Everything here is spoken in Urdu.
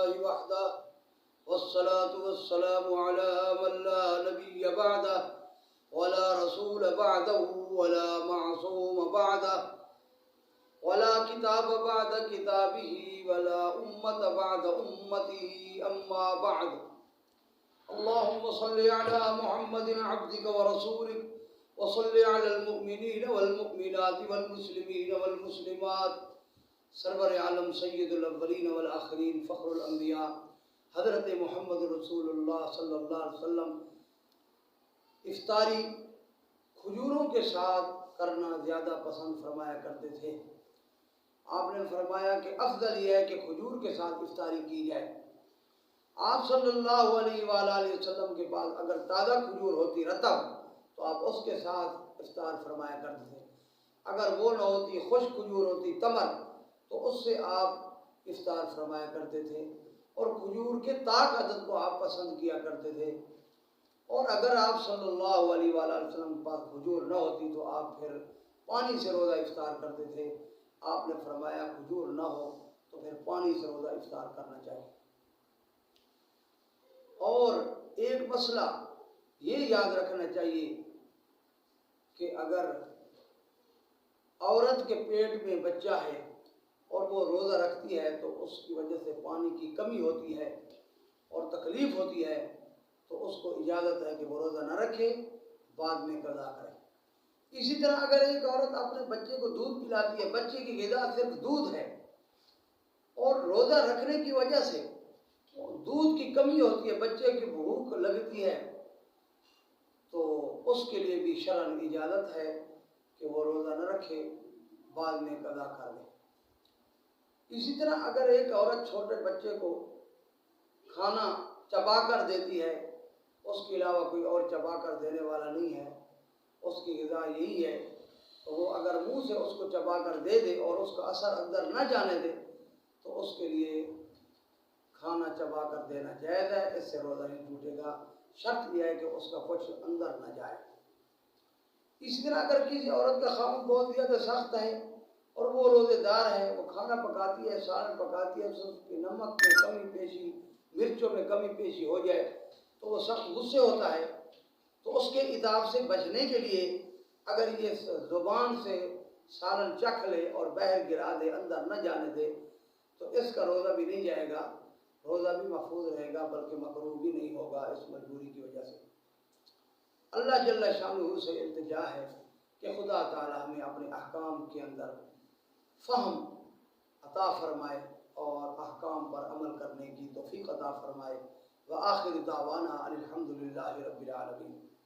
لله وحده والصلاة والسلام على من لا نبي بعده ولا رسول بعده ولا معصوم بعده ولا كتاب بعد كتابه ولا أمة بعد أمته أما بعد. اللهم صل على محمد عبدك ورسولك وصل على المؤمنين والمؤمنات والمسلمين والمسلمات سرور عالم سید الاولین والآخرین فخر الانبیاء حضرت محمد رسول اللہ صلی اللہ علیہ وسلم افطاری کھجوروں کے ساتھ کرنا زیادہ پسند فرمایا کرتے تھے. آپ نے فرمایا کہ افضل یہ ہے کہ کھجور کے ساتھ افطاری کی جائے. آپ صلی اللہ علیہ وآلہ وسلم کے پاس اگر تازہ کھجور ہوتی رطب تو آپ اس کے ساتھ افطار فرمایا کرتے تھے. اگر وہ نہ ہوتی خشک کھجور ہوتی تمر تو اس سے آپ افطار فرمایا کرتے تھے. اور کھجور کے طاق عدد کو آپ پسند کیا کرتے تھے. اور اگر آپ صلی اللہ علیہ وآلہ وسلم کے پاس کھجور نہ ہوتی تو آپ پھر پانی سے روزہ افطار کرتے تھے. آپ نے فرمایا کھجور نہ ہو تو پھر پانی سے روزہ افطار کرنا چاہیے. اور ایک مسئلہ یہ یاد رکھنا چاہیے کہ اگر عورت کے پیٹ میں بچہ ہے اور وہ روزہ رکھتی ہے تو اس کی وجہ سے پانی کی کمی ہوتی ہے اور تکلیف ہوتی ہے تو اس کو اجازت ہے کہ وہ روزہ نہ رکھے، بعد میں قضا کرے. اسی طرح اگر ایک عورت اپنے بچے کو دودھ پلاتی ہے، بچے کی غذا صرف دودھ ہے اور روزہ رکھنے کی وجہ سے دودھ کی کمی ہوتی ہے، بچے کی بھوک لگتی ہے، تو اس کے لیے بھی شرعاً اجازت ہے کہ وہ روزہ نہ رکھے، بعد میں قضا کر لے. اسی طرح اگر ایک عورت چھوٹے بچے کو کھانا چبا کر دیتی ہے، اس کے علاوہ کوئی اور چبا کر دینے والا نہیں ہے، اس کی غذا یہی ہے، تو وہ اگر منہ سے اس کو چبا کر دے دے اور اس کا اثر اندر نہ جانے دے تو اس کے لیے کھانا چبا کر دینا جائز ہے. اس سے روزہ نہیں ٹوٹے گا. شرط یہ ہے کہ اس کا کچھ اندر نہ جائے. اسی طرح اگر کسی عورت کا خاوند بہت زیادہ سخت ہے اور وہ روزے دار ہے، وہ کھانا پکاتی ہے، سالن پکاتی ہے، اس کے نمک میں کمی پیشی، مرچوں میں کمی پیشی ہو جائے تو وہ سخت غصے ہوتا ہے، تو اس کے عذاب سے بچنے کے لیے اگر یہ زبان سے سالن چکھ لے اور باہر گرا دے، اندر نہ جانے دے، تو اس کا روزہ بھی نہیں جائے گا، روزہ بھی محفوظ رہے گا، بلکہ مکروہ بھی نہیں ہوگا اس مجبوری کی وجہ سے. اللہ جل شانہ سے التجا ہے کہ خدا تعالی ہمیں اپنے احکام کے اندر فہم عطا فرمائے اور احکام پر عمل کرنے کی توفیق عطا فرمائے. وآخر دعوانا الحمد للہ رب العالمین.